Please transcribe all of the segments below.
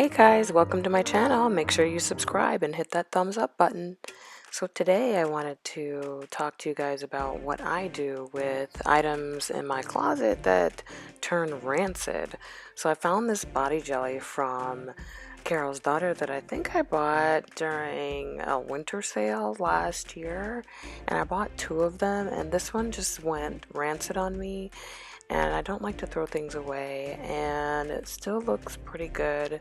Hey guys, welcome to my channel. Make sure you subscribe and hit that thumbs up button. So today I wanted to talk to you guys about what I do with items in my closet that turn rancid. So I found this body jelly from Carol's daughter that I think I bought during a winter sale last year, and I bought 2 of them, and this one just went rancid on me. And I don't like to throw things away, and it still looks pretty good,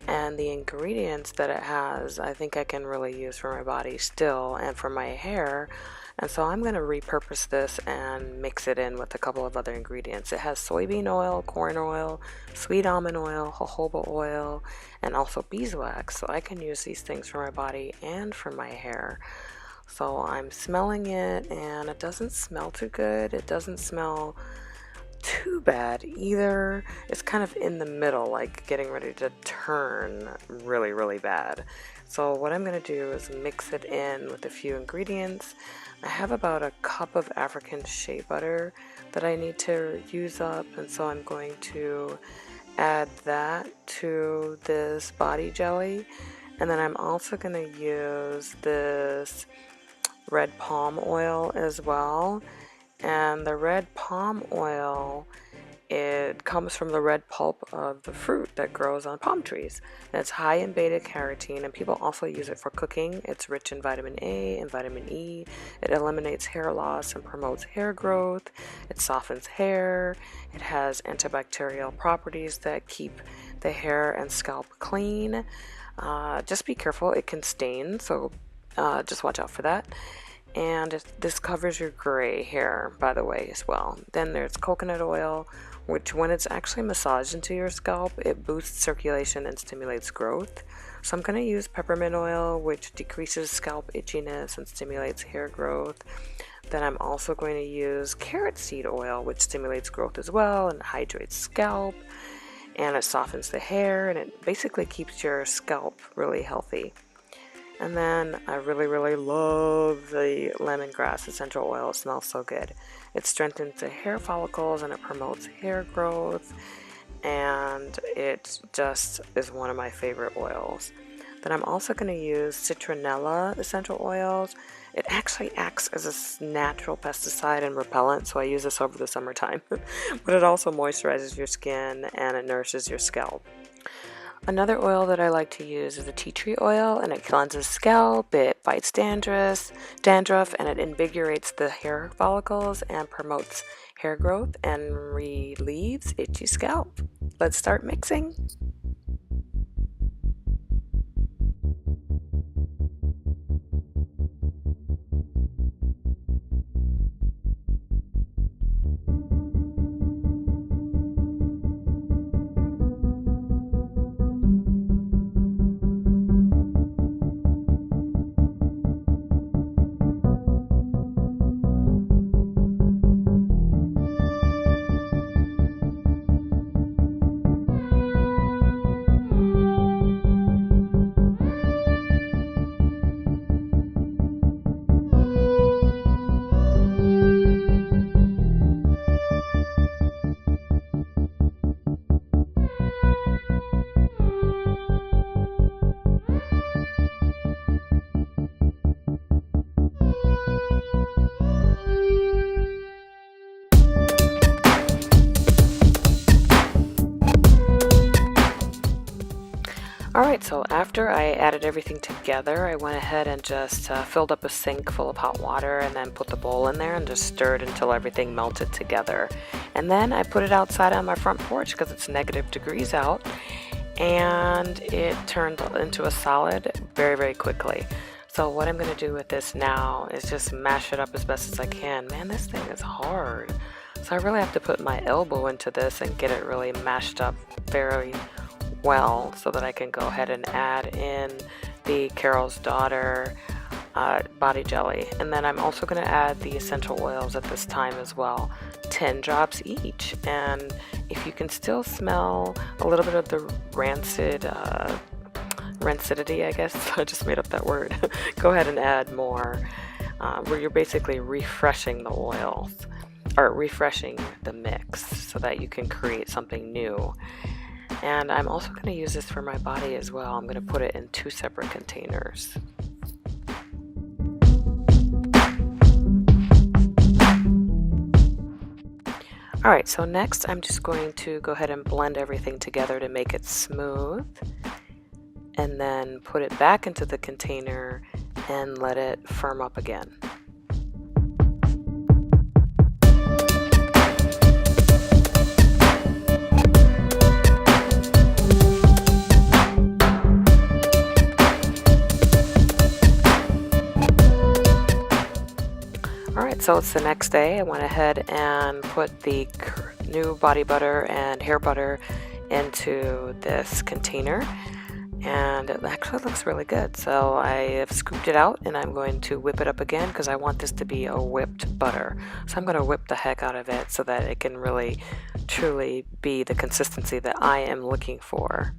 and the ingredients that it has I think I can really use for my body still and for my hair. And so I'm going to repurpose this and mix it in with a couple of other ingredients. It has soybean oil, corn oil, sweet almond oil, jojoba oil, and also beeswax, so I can use these things for my body and for my hair. So I'm smelling it, and it doesn't smell too good. It doesn't smell too bad either. It's kind of in the middle, like getting ready to turn really bad. So what I'm going to do is mix it in with a few ingredients. I have about a cup of African shea butter that I need to use up, and so I'm going to add that to this body jelly. And then I'm also going to use this red palm oil as well. And the red palm oil, it comes from the red pulp of the fruit that grows on palm trees. And it's high in beta carotene, and people also use it for cooking. It's rich in vitamin A and vitamin E. It eliminates hair loss and promotes hair growth. It softens hair. It has antibacterial properties that keep the hair and scalp clean. Just be careful, it can stain, so just watch out for that. And this covers your gray hair, by the way, as well. Then there's coconut oil, which when it's actually massaged into your scalp, it boosts circulation and stimulates growth. So I'm going to use peppermint oil, which decreases scalp itchiness and stimulates hair growth. Then I'm also going to use carrot seed oil, which stimulates growth as well and hydrates scalp. And it softens the hair, and it basically keeps your scalp really healthy. And then I really love the lemongrass essential oil. It smells so good. It strengthens the hair follicles and it promotes hair growth, and it just is one of my favorite oils. Then I'm also going to use citronella essential oils. It actually acts as a natural pesticide and repellent, so I use this over the summertime. But it also moisturizes your skin and it nourishes your scalp. Another oil that I like to use is the tea tree oil, and it cleanses scalp, it fights dandruff, and it invigorates the hair follicles and promotes hair growth and relieves itchy scalp. Let's start mixing. Alright, so after I added everything together, I went ahead and just filled up a sink full of hot water and then put the bowl in there and just stirred until everything melted together. And then I put it outside on my front porch because it's -degrees out, and it turned into a solid very quickly. So what I'm going to do with this now is just mash it up as best as I can. Man, this thing is hard. So I really have to put my elbow into this and get it really mashed up very well so that I can go ahead and add in the Carol's daughter body jelly. And then I'm also going to add the essential oils at this time as well, 10 drops each. And if you can still smell a little bit of the rancidity, I guess, I just made up that word, go ahead and add more, where you're basically refreshing the oils, or refreshing the mix so that you can create something new. And I'm also going to use this for my body as well. I'm going to put it in 2 separate containers. Alright, so next I'm just going to go ahead and blend everything together to make it smooth, and then put it back into the container and let it firm up again. Alright, so it's the next day. I went ahead and put the new body butter and hair butter into this container, and it actually looks really good. So I have scooped it out and I'm going to whip it up again because I want this to be a whipped butter. So I'm going to whip the heck out of it so that it can really truly be the consistency that I am looking for.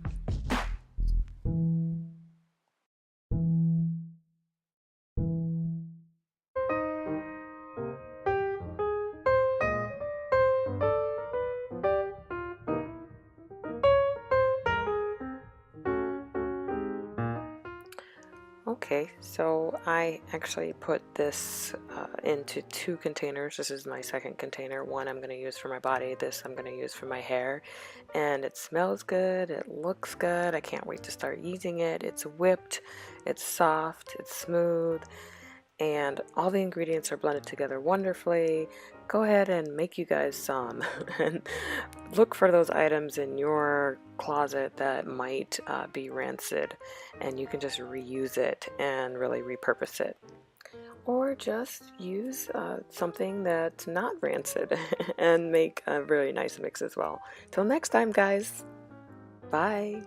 Okay, so I actually put this into 2 containers. This is my second container. One I'm going to use for my body, this I'm going to use for my hair. And it smells good, it looks good, I can't wait to start using it. It's whipped, it's soft, it's smooth, and all the ingredients are blended together wonderfully. Go ahead and make you guys some and look for those items in your closet that might be rancid, and you can just reuse it and really repurpose it, or just use something that's not rancid and make a really nice mix as well. Till next time, guys, bye.